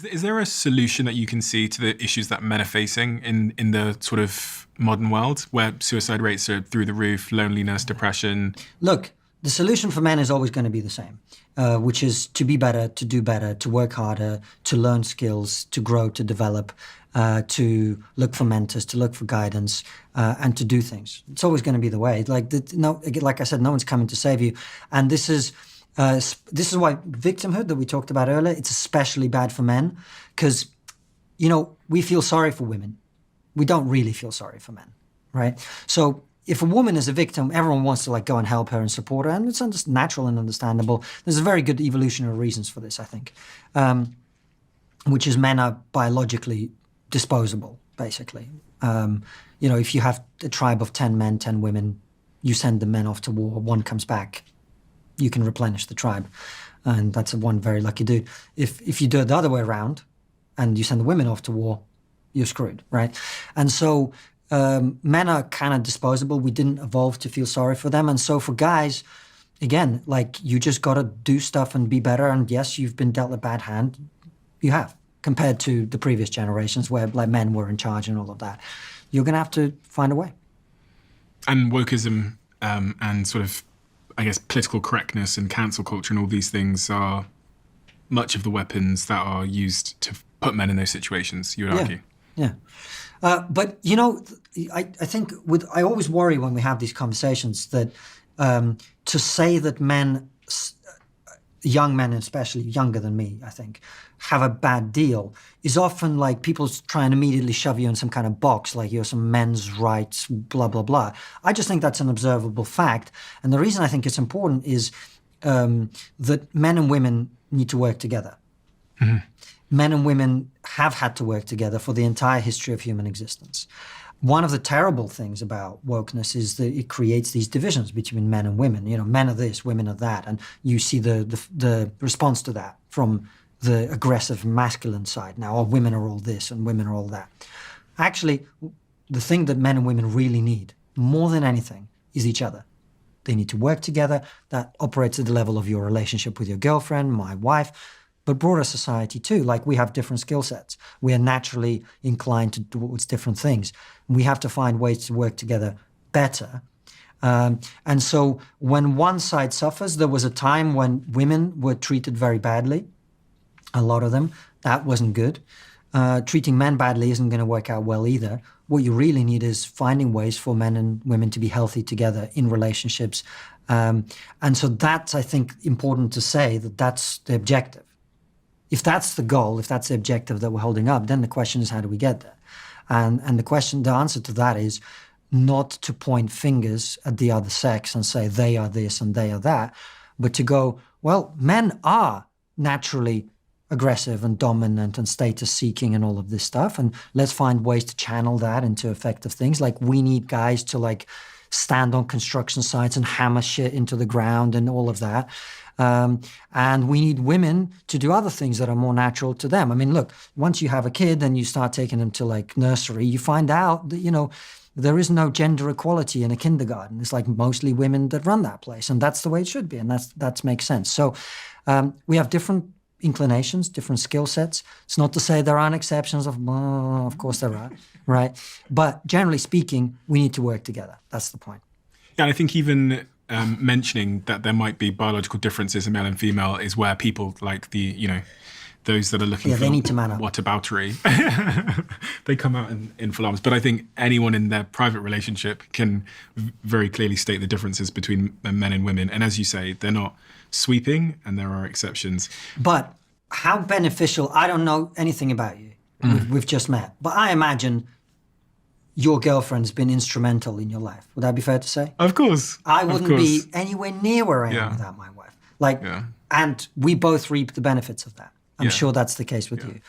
Is there a solution that you can see to the issues that men are facing in the sort of modern world, where suicide rates are through the roof, loneliness, depression? Look, the solution for men is always going to be the same, which is to be better, to do better, to work harder, to learn skills, to grow, to develop, to look for mentors, to look for guidance, and to do things. It's always going to be the way. Like I said, no one's coming to save you. And this is why victimhood that we talked about earlier, it's especially bad for men, because, we feel sorry for women. We don't really feel sorry for men, right? So if a woman is a victim, everyone wants to go and help her and support her, and it's natural and understandable. There's a very good evolutionary reasons for this, I think, which is men are biologically disposable, basically. If you have a tribe of 10 men, 10 women, you send the men off to war, one comes back, you can replenish the tribe. And that's one very lucky dude. If you do it the other way around and you send the women off to war, you're screwed, right? And so men are kind of disposable. We didn't evolve to feel sorry for them. And so for guys, again, you just got to do stuff and be better. And yes, you've been dealt a bad hand. You have, compared to the previous generations where men were in charge and all of that. You're going to have to find a way. And wokeism and sort of, I guess, political correctness and cancel culture and all these things are much of the weapons that are used to put men in those situations, you would argue. Yeah. But, I think I always worry when we have these conversations that to say that men, young men especially, younger than me, I think, have a bad deal is often like people try and immediately shove you in some kind of box, like you're some men's rights, blah, blah, blah. I just think that's an observable fact. And the reason I think it's important is that men and women need to work together. Mm-hmm. Men and women have had to work together for the entire history of human existence. One of the terrible things about wokeness is that it creates these divisions between men and women. Men are this, women are that. And you see the response to that from the aggressive masculine side now. Women are all this and women are all that. Actually, the thing that men and women really need, more than anything, is each other. They need to work together. That operates at the level of your relationship with your girlfriend, my wife, but broader society too. We have different skill sets. We are naturally inclined towards different things. We have to find ways to work together better. And so when one side suffers, there was a time when women were treated very badly. A lot of them. That wasn't good. Treating men badly isn't going to work out well either. What you really need is finding ways for men and women to be healthy together in relationships. And so that's, I think, important to say that that's the objective. If that's the goal, if that's the objective that we're holding up, then the question is, how do we get there? And the answer to that is not to point fingers at the other sex and say they are this and they are that, but to go, well, men are naturally aggressive and dominant and status-seeking and all of this stuff, and let's find ways to channel that into effective things. We need guys to stand on construction sites and hammer shit into the ground and all of that. And we need women to do other things that are more natural to them. I mean, look, once you have a kid and you start taking them to nursery, you find out that, there is no gender equality in a kindergarten. It's mostly women that run that place, and that's the way it should be, and that makes sense. So we have different inclinations, different skill sets. It's not to say there aren't exceptions of course there are, right? But generally speaking, we need to work together. That's the point. Yeah, and I think even mentioning that there might be biological differences in male and female is where people like those that are looking for they need to man up. Whataboutery, they come out in full arms. But I think anyone in their private relationship can very clearly state the differences between men and women. And as you say, they're not sweeping, and there are exceptions. But how beneficial, I don't know anything about you. We've just met. But I imagine your girlfriend's been instrumental in your life. Would that be fair to say? Of course. I wouldn't be anywhere near where I am without my wife. And we both reap the benefits of that. I'm sure that's the case with you.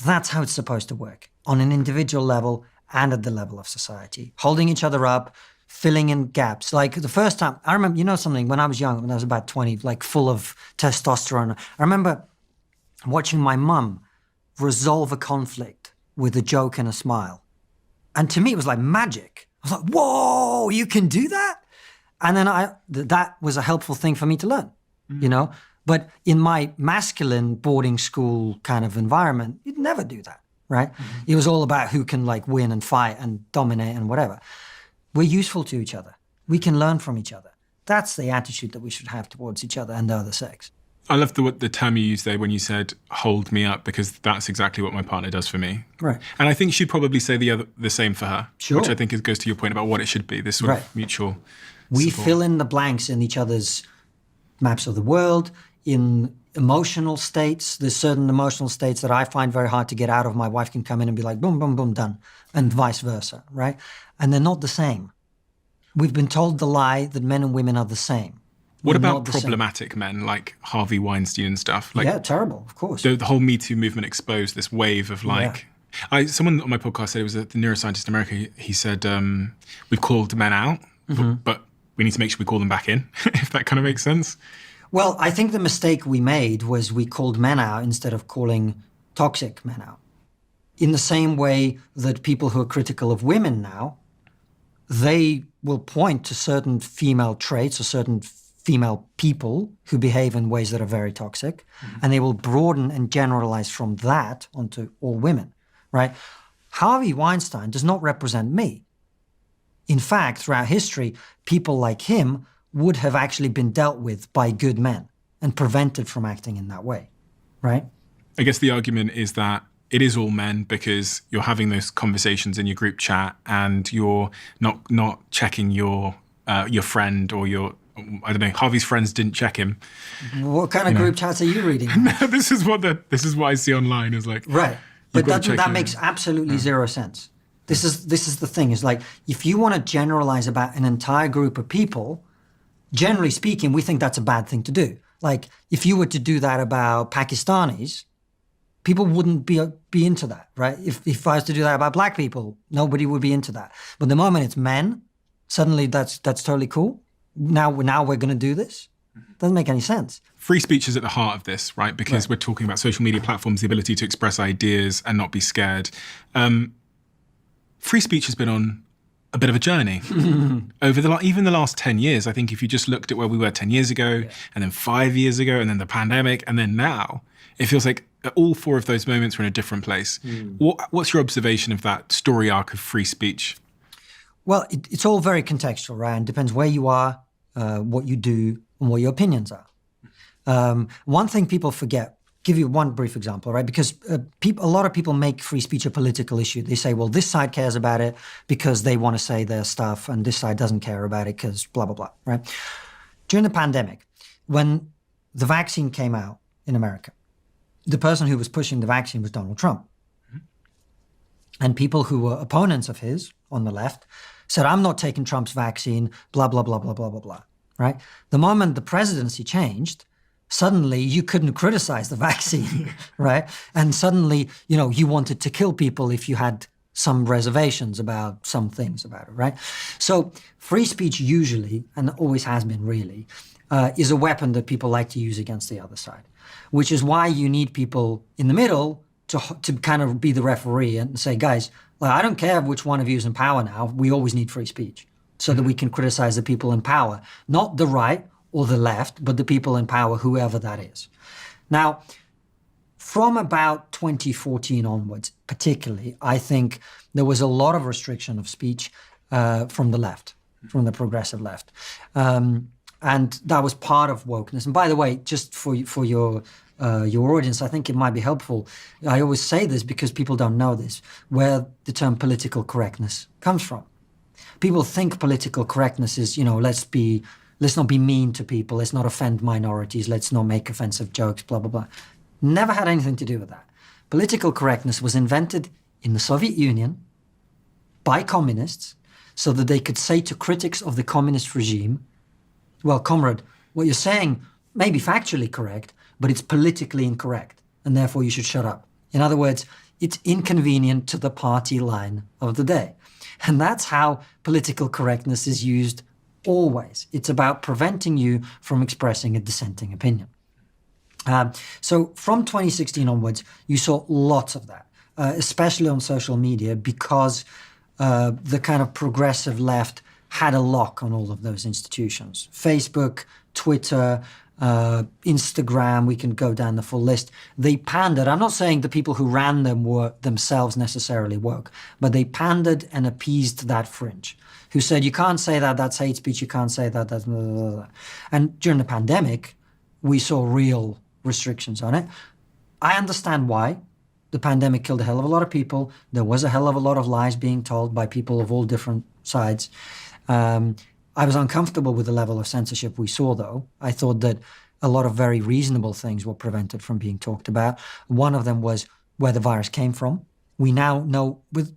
That's how it's supposed to work, on an individual level and at the level of society. Holding each other up, filling in gaps. The first time, I remember, something, when I was young, when I was about 20, full of testosterone, I remember watching my mum resolve a conflict with a joke and a smile. And to me, it was like magic. I was like, whoa, you can do that? And then that was a helpful thing for me to learn, But in my masculine boarding school kind of environment, you'd never do that, right? It was all about who can like win and fight and dominate and whatever. We're useful to each other. We can learn from each other. That's the attitude that we should have towards each other and the other sex. I love the term you used there when you said "hold me up," because that's exactly what my partner does for me. Right. And I think she'd probably say the same for her, Sure. which I think goes to your point about what it should be. This sort of mutual. We support. fill in the blanks in each other's maps of the world, in emotional states. There's certain emotional states that I find very hard to get out of. My wife can come in and be like, boom, boom, boom, done, and vice versa, right? And they're not the same. We've been told the lie that men and women are the same. What We're about not the same. problematic men like Harvey Weinstein and stuff? Like Yeah, terrible, of course. the whole Me Too movement exposed this wave of like. Someone on my podcast said, it was the neuroscientist in America. He said we've called men out, but we need to make sure we call them back in. If that kind of makes sense. Well, I think the mistake we made was we called men out instead of calling toxic men out. In the same way that people who are critical of women now, they will point to certain female traits or certain female people who behave in ways that are very toxic, and they will broaden and generalize from that onto all women, right? Harvey Weinstein does not represent me. In fact, throughout history, people like him would have actually been dealt with by good men and prevented from acting in that way, right? I guess the argument is that it is all men because you're having those conversations in your group chat and you're not checking your friend or your, I don't know, Harvey's friends didn't check him. What kind of group chats are you reading? This is what I see online is like. Right. But got to check that your- makes absolutely zero sense. This is the thing. Is like, if you want to generalize about an entire group of people, generally speaking, we think that's a bad thing to do. Like, if you were to do that about Pakistanis, people wouldn't be into that, right? If I was to do that about black people, nobody would be into that. But the moment it's men, suddenly that's totally cool. Now we're going to do this. Doesn't make any sense. Free speech is at the heart of this, right? Because we're talking about social media platforms, the ability to express ideas and not be scared. Free speech has been on a bit of a journey over even the last 10 years. I think if you just looked at where we were 10 years ago and then 5 years ago and then the pandemic and then now, it feels like all four of those moments were in a different place. What's your observation of that story arc of free speech? Well, it's all very contextual, right? And depends where you are, what you do, and what your opinions are. One thing people forget, give you one brief example, right? Because a lot of people make free speech a political issue. They say, well, this side cares about it because they want to say their stuff, and this side doesn't care about it because blah, blah, blah, right? During the pandemic, when the vaccine came out in America, the person who was pushing the vaccine was Donald Trump. And people who were opponents of his on the left said, I'm not taking Trump's vaccine, blah, blah, blah, blah, blah, blah, blah, right? The moment the presidency changed, suddenly you couldn't criticize the vaccine, right? And suddenly, you wanted to kill people if you had some reservations about some things about it, right? So free speech usually, and always has been really, is a weapon that people like to use against the other side, which is why you need people in the middle to kind of be the referee and say, guys, I don't care which one of you is in power now. We always need free speech so that we can criticize the people in power, not the right or the left, but the people in power, whoever that is. Now, from about 2014 onwards, particularly, I think there was a lot of restriction of speech from the left, from the progressive left. And that was part of wokeness. And by the way, just for your audience, I think it might be helpful. I always say this because people don't know this, where the term political correctness comes from. People think political correctness is, let's not be mean to people, let's not offend minorities, let's not make offensive jokes, blah, blah, blah. Never had anything to do with that. Political correctness was invented in the Soviet Union by communists so that they could say to critics of the communist regime, well, comrade, what you're saying may be factually correct, but it's politically incorrect, and therefore you should shut up. In other words, it's inconvenient to the party line of the day. And that's how political correctness is used always. It's about preventing you from expressing a dissenting opinion. So from 2016 onwards, you saw lots of that, especially on social media, because the kind of progressive left had a lock on all of those institutions. Facebook, Twitter, Instagram, we can go down the full list. They pandered. I'm not saying the people who ran them were themselves necessarily woke, but they pandered and appeased that fringe who said, you can't say that, that's hate speech, you can't say that, that's blah, blah, blah. And during the pandemic, we saw real restrictions on it. I understand why. The pandemic killed a hell of a lot of people. There was a hell of a lot of lies being told by people of all different sides. I was uncomfortable with the level of censorship we saw, though. I thought that a lot of very reasonable things were prevented from being talked about. One of them was where the virus came from. We now know with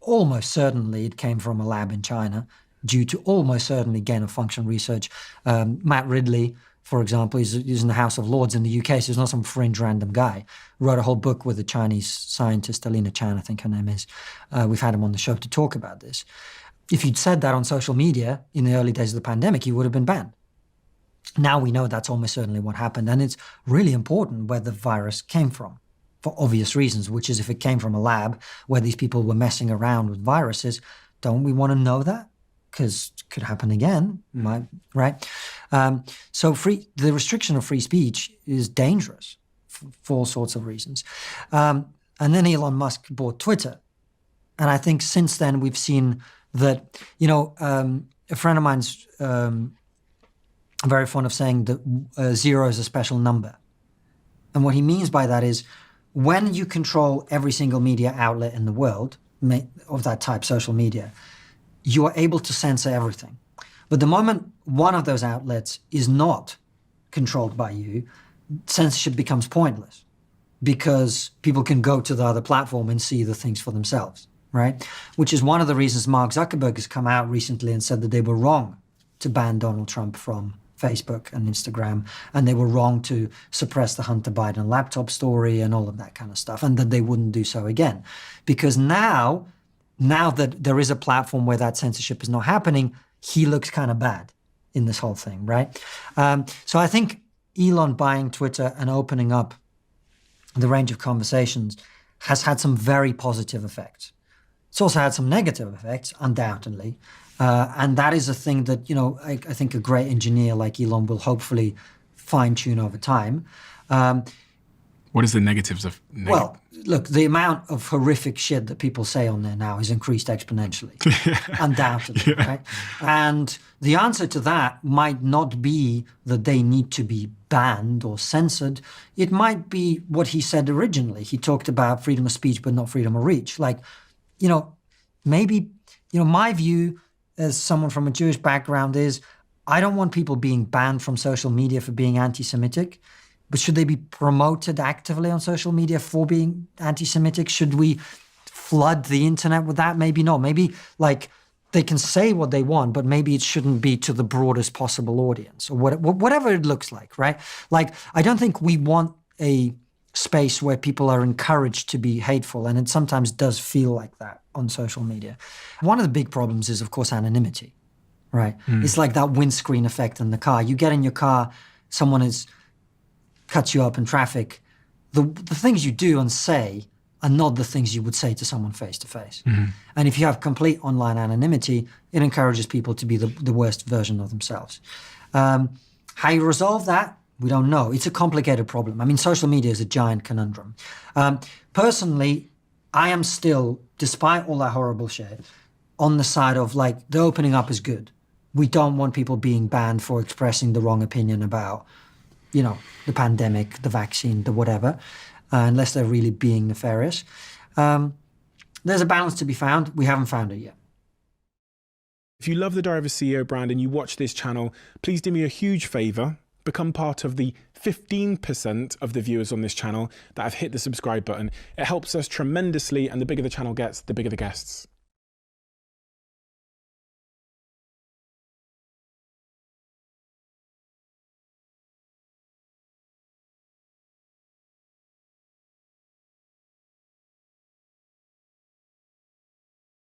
almost certainly it came from a lab in China due to almost certainly gain-of-function research. Matt Ridley, for example, he's in the House of Lords in the UK, so he's not some fringe random guy. Wrote a whole book with a Chinese scientist, Alina Chan, I think her name is. We've had him on the show to talk about this. If you'd said that on social media in the early days of the pandemic, you would have been banned. Now we know that's almost certainly what happened, and it's really important where the virus came from, for obvious reasons, which is if it came from a lab where these people were messing around with viruses, don't we want to know that? Because it could happen again, right? So the restriction of free speech is dangerous for all sorts of reasons. And then Elon Musk bought Twitter. And I think since then we've seen that, a friend of mine's very fond of saying that 0 is a special number. And what he means by that is when you control every single media outlet in the world of that type, social media, you are able to censor everything. But the moment one of those outlets is not controlled by you, censorship becomes pointless because people can go to the other platform and see the things for themselves, right? Which is one of the reasons Mark Zuckerberg has come out recently and said that they were wrong to ban Donald Trump from Facebook and Instagram, and they were wrong to suppress the Hunter Biden laptop story and all of that kind of stuff, and that they wouldn't do so again. Because now that there is a platform where that censorship is not happening, he looks kind of bad in this whole thing, right? So I think Elon buying Twitter and opening up the range of conversations has had some very positive effects. It's also had some negative effects, undoubtedly. And that is a thing that, I think a great engineer like Elon will hopefully fine-tune over time. What is the negatives of? Well, look, the amount of horrific shit that people say on there now has increased exponentially, undoubtedly, right? And the answer to that might not be that they need to be banned or censored. It might be what he said originally. He talked about freedom of speech, but not freedom of reach. Like, maybe, my view as someone from a Jewish background is I don't want people being banned from social media for being anti-Semitic. But should they be promoted actively on social media for being anti-Semitic? Should we flood the internet with that? Maybe not. Maybe they can say what they want, but maybe it shouldn't be to the broadest possible audience or whatever it looks like, right? I don't think we want a space where people are encouraged to be hateful, and it sometimes does feel like that on social media. One of the big problems is, of course, anonymity, right? It's like that windscreen effect in the car. You get in your car, someone cuts you up in traffic, the things you do and say are not the things you would say to someone face to face. And if you have complete online anonymity, it encourages people to be the worst version of themselves. How you resolve that, we don't know. It's a complicated problem. I mean, social media is a giant conundrum. Personally, I am still, despite all that horrible shit, on the side of the opening up is good. We don't want people being banned for expressing the wrong opinion about the pandemic, the vaccine, the whatever, unless they're really being nefarious. There's a balance to be found. We haven't found it yet. If you love the Diary of a CEO brand and you watch this channel, please do me a huge favor. Become part of the 15% of the viewers on this channel that have hit the subscribe button. It helps us tremendously, and the bigger the channel gets, the bigger the guests.